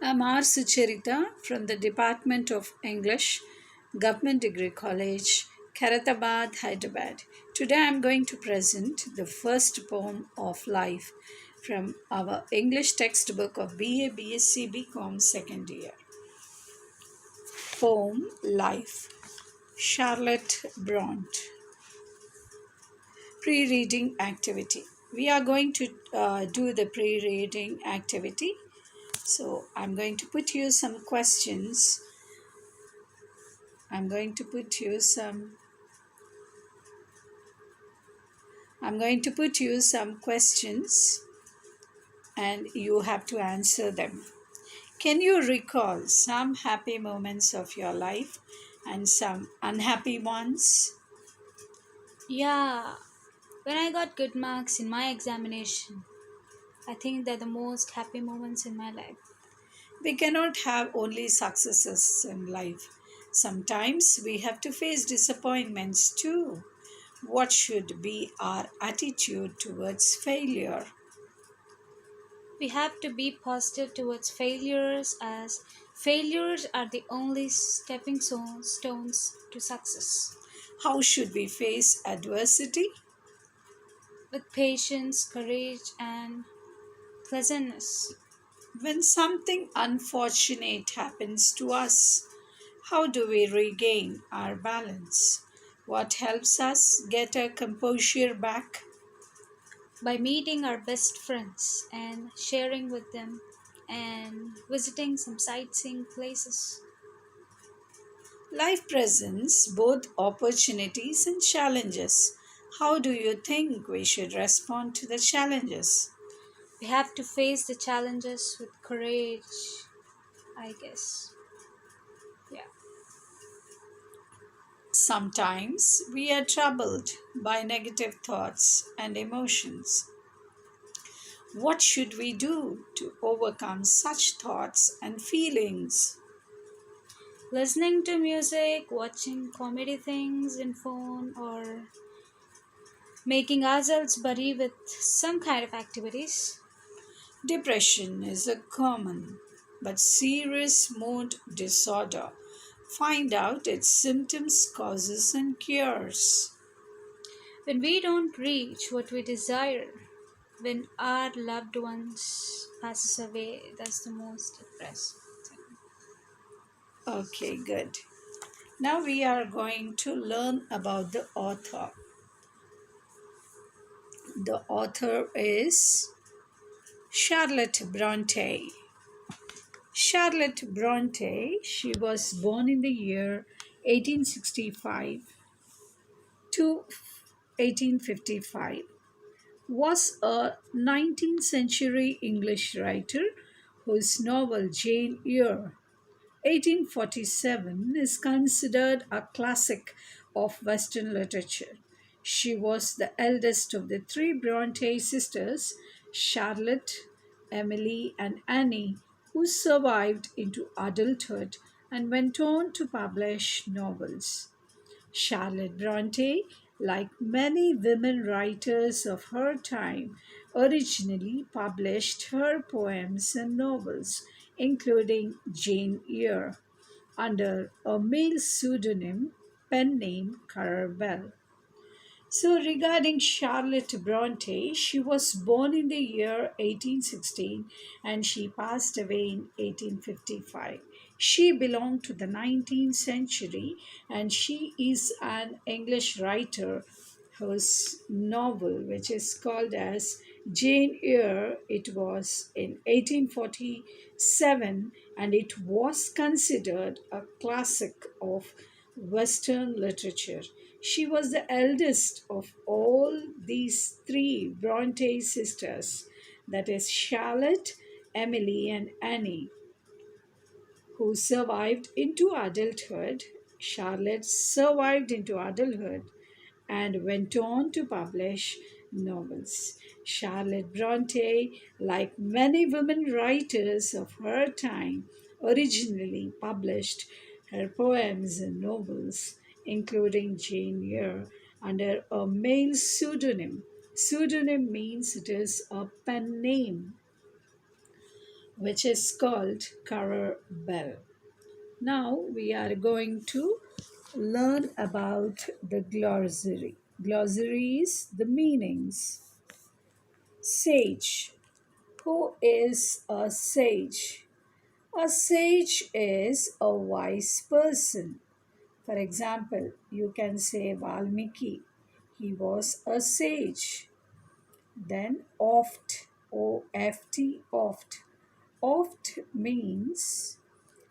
I'm R.sucharitha from the Department of English, Government Degree College, Karatabad, Hyderabad. Today I'm going to present the first poem of life from our English textbook of BA, BSc, BCom second year. Poem Life, Charlotte Bronte. Pre-reading activity. We are going to do the pre-reading activity. So I'm going to put you some questions. I'm going to put you some I'm going to put you some questions and you have to answer them. Can you recall some happy moments of your life and some unhappy ones? Yeah, when I got good marks in my examination, I think they're the most happy moments in my life. We cannot have only successes in life. Sometimes we have to face disappointments too. What should be our attitude towards failure? We have to be positive towards failures, as failures are the only stepping stones to success. How should we face adversity? With patience, courage, and pleasantness. When something unfortunate happens to us, how do we regain our balance? What helps us get our composure back? By meeting our best friends and sharing with them and visiting some sightseeing places. Life presents both opportunities and challenges. How do you think we should respond to the challenges? We have to face the challenges with courage, I guess. Yeah. Sometimes we are troubled by negative thoughts and emotions. What should we do to overcome such thoughts and feelings? Listening to music, watching comedy things in phone, or making ourselves buddy with some kind of activities. Depression is a common but serious mood disorder. Find out its symptoms, causes, and cures. When we don't reach what we desire, when our loved ones passes away, that's the most depressing thing. Okay, good. Now we are going to learn about the author. The author is Charlotte Bronte. Charlotte Bronte, she was born in the year 1865 to 1855, was a 19th century English writer whose novel Jane Eyre 1847 is considered a classic of Western literature. She was the eldest of the three Bronte sisters, Charlotte, Emily, and Annie, who survived into adulthood and went on to publish novels. Charlotte Bronte, like many women writers of her time, originally published her poems and novels, including Jane Eyre, under a male pseudonym, pen name Currer Bell. So, regarding Charlotte Bronte, she was born in the year 1816 and she passed away in 1855. She belonged to the 19th century and she is an English writer whose novel, which is called as Jane Eyre, it was in 1847 and it was considered a classic of Western literature. She was the eldest of all these three Bronte sisters, that is, Charlotte, Emily, and Annie, who survived into adulthood. Charlotte survived into adulthood and went on to publish novels. Charlotte Bronte, like many women writers of her time, originally published her poems and novels, including Jane Eyre, under a male pseudonym. Pseudonym means it is a pen name. which is called Carer Bell. Now we are going to learn about the glossary. Glossary is the meanings. Sage. Who is a sage? A sage is a wise person. For example, you can say Valmiki. He was a sage. Then oft, O-F-T, oft. Oft means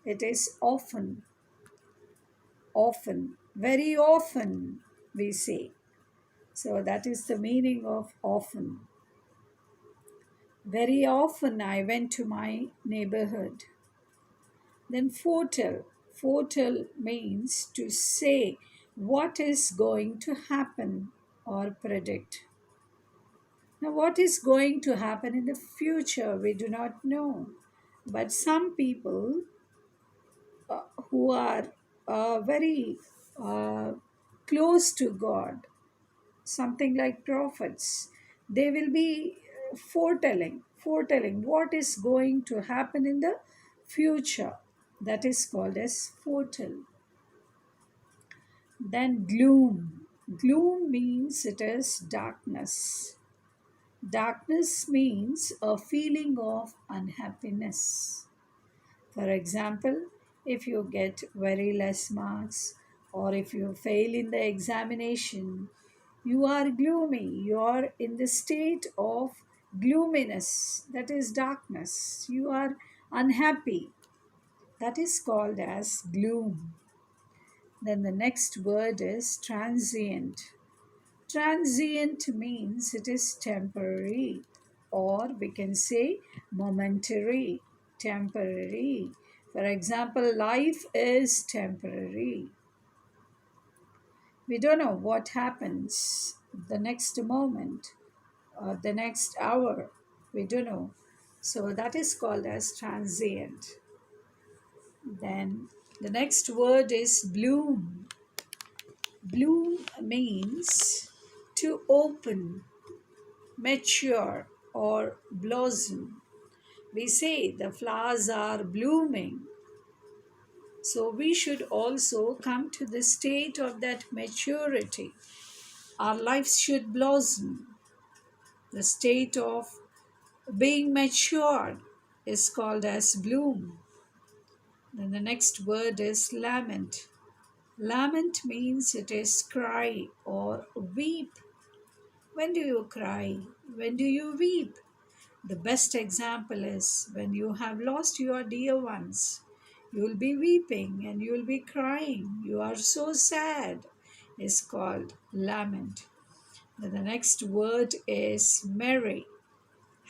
it is often, often, very often we say. So that is the meaning of often. Very often I went to my neighborhood. Then foretell. Foretell means to say what is going to happen or predict. Now, what is going to happen in the future, we do not know. But some people who are very uh, close to God, something like prophets, they will be foretelling what is going to happen in the future. That is called as foretell. Then gloom. Gloom means it is darkness. Darkness means a feeling of unhappiness. For example, if you get very less marks or if you fail in the examination, you are gloomy. You are in the state of gloominess, that is darkness. You are unhappy. That is called as gloom. Then the next word is transient. Transient means it is temporary, or we can say momentary, temporary. For example, life is temporary. We don't know what happens the next moment or the next hour. We don't know. So that is called as transient. Then the next word is bloom. Bloom means to open, mature, or blossom. We say the flowers are blooming. So we should also come to the state of that maturity. Our lives should blossom. The state of being matured is called as bloom. Then the next word is lament. Lament means it is cry or weep. When do you cry? When do you weep? The best example is when you have lost your dear ones. You will be weeping and you will be crying. You are so sad. Is called lament. Then the next word is merry.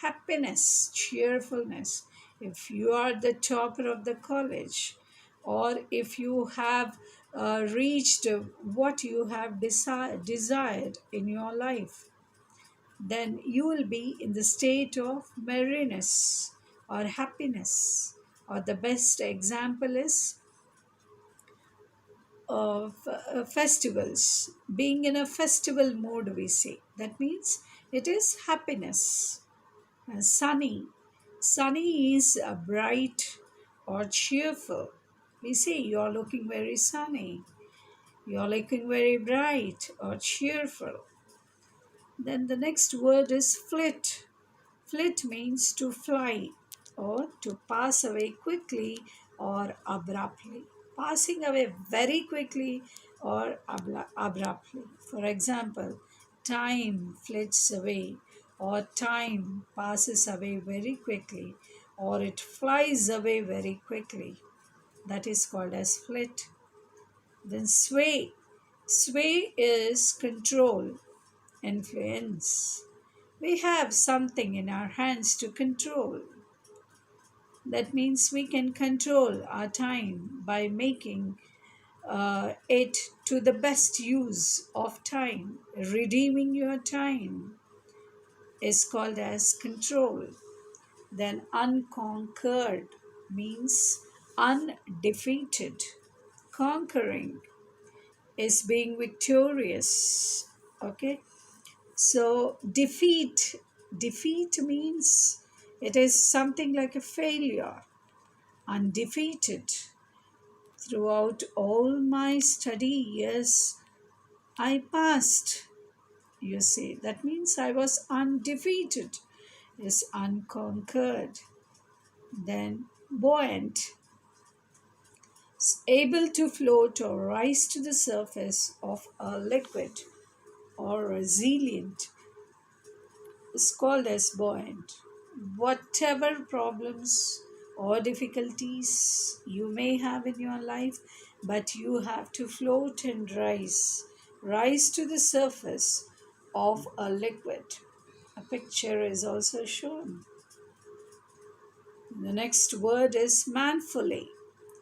Happiness, cheerfulness. If you are the topper of the college, or if you have reached what you have desired in your life, then you will be in the state of merriness or happiness. Or the best example is of festivals. Being in a festival mood, we say. That means it is happiness. And sunny. Sunny is bright or cheerful. We say you're looking very sunny. You're looking very bright or cheerful. Then the next word is flit. Flit means to fly or to pass away quickly or abruptly. Passing away very quickly or abruptly. For example, time flits away or time passes away very quickly or it flies away very quickly. That is called as flit. Then sway. Sway is control, influence. We have something in our hands to control. That means we can control our time by making it to the best use of time. Redeeming your time is called as control. Then unconquered means undefeated. Conquering is being victorious. Okay, so defeat means It is something like a failure, undefeated. Throughout all my study years, I passed. You see, that means I was undefeated, is unconquered. Then buoyant, able to float or rise to the surface of a liquid, or resilient, is called as buoyant. Whatever problems or difficulties you may have in your life, but you have to float and rise to the surface of a liquid. A picture is also shown. The next word is manfully.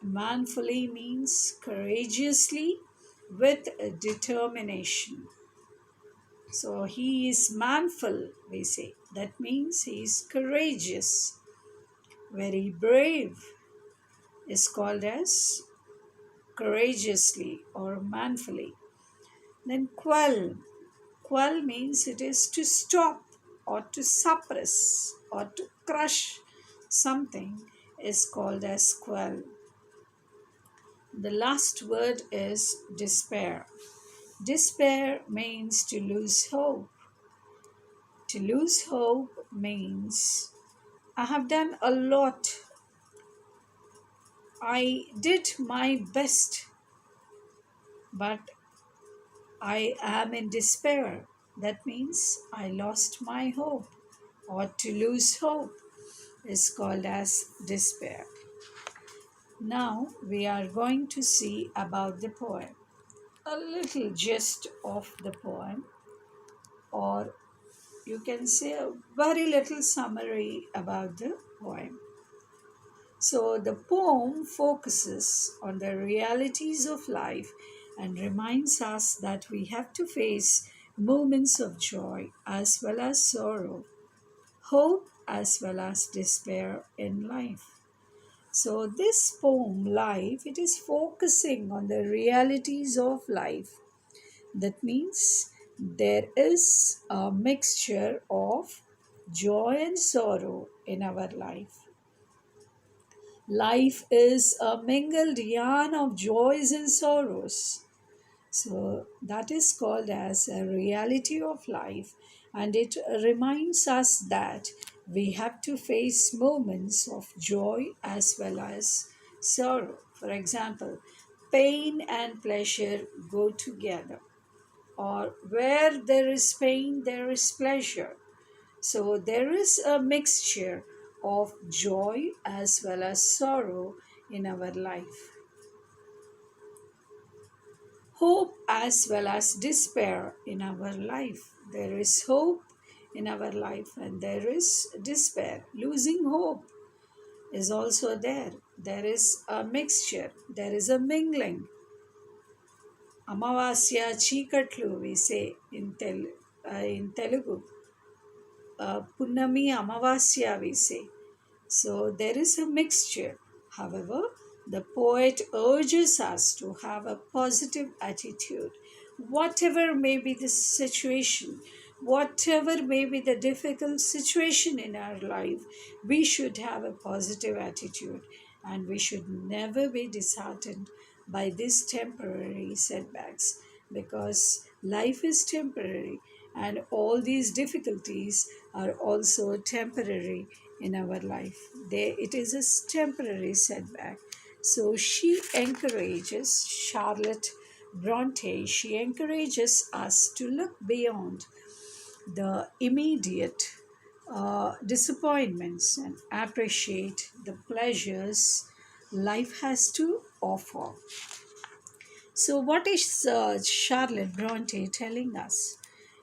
Manfully means courageously with determination. So he is manful, we say. That means he is courageous, very brave, is called as courageously or manfully. Then quell. Quell means it is to stop or to suppress or to crush something, is called as quell. The last word is despair. Despair means to lose hope. To lose hope means I have done a lot. I did my best, but I am in despair. That means I lost my hope, or to lose hope is called as despair. Now we are going to see about the poem. A little gist of the poem, or you can say a very little summary about the poem. So, the poem focuses on the realities of life and reminds us that we have to face moments of joy as well as sorrow, hope as well as despair in life. So, this poem, Life, it is focusing on the realities of life. That means there is a mixture of joy and sorrow in our life. Life is a mingled yarn of joys and sorrows. So that is called as a reality of life, and it reminds us that we have to face moments of joy as well as sorrow. For example, pain and pleasure go together, or where there is pain, there is pleasure. So there is a mixture of joy as well as sorrow in our life. Hope as well as despair in our life. There is hope in our life and there is despair. Losing hope is also there. There is a mixture, there is a mingling. Amavasya chikatlu, we say in Telugu. Punnami Amavasya, we say. So there is a mixture. However, the poet urges us to have a positive attitude. Whatever may be the situation, whatever may be the difficult situation in our life, we should have a positive attitude and we should never be disheartened by these temporary setbacks, because life is temporary and all these difficulties are also temporary in our life. It is a temporary setback. So she encourages, Charlotte Bronte, she encourages us to look beyond the immediate disappointments and appreciate the pleasures life has to offer. So, what is Charlotte Bronte telling us?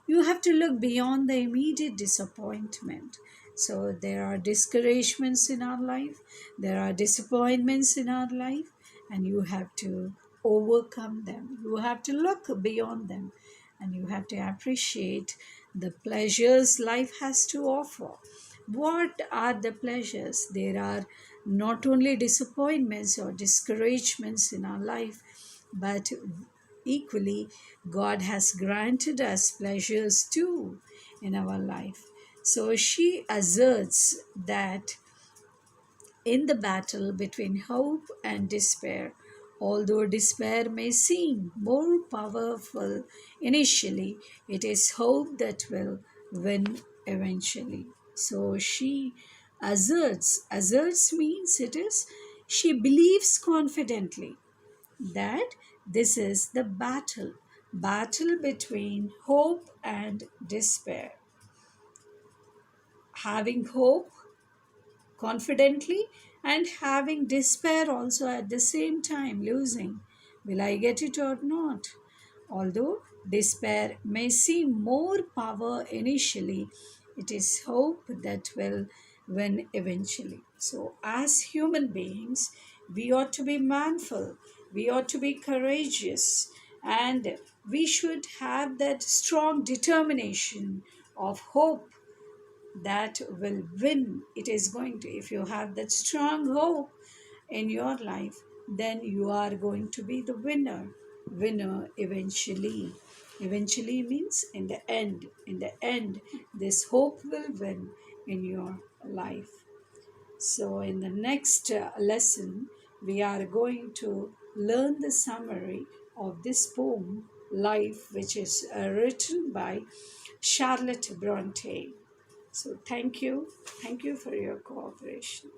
You have to look beyond the immediate disappointment. So, there are discouragements in our life, there are disappointments in our life, and you have to overcome them. You have to look beyond them and you have to appreciate the pleasures life has to offer. What are the pleasures? There are not only disappointments or discouragements in our life, but equally, God has granted us pleasures too in our life. So she asserts that in the battle between hope and despair, although despair may seem more powerful initially, it is hope that will win eventually. So she asserts means it is, she believes confidently that this is the battle between hope and despair. Having hope confidently and having despair also at the same time, losing, will I get it or not? Although despair may seem more power initially, it is hope that will win eventually. So as human beings, we ought to be manful, we ought to be courageous, and we should have that strong determination of hope that will win. It is going to, if you have that strong hope in your life, then you are going to be the winner eventually. Eventually means in the end. In the end, this hope will win in your life. So in the next lesson, we are going to learn the summary of this poem Life, which is written by Charlotte Bronte. So thank you for your cooperation.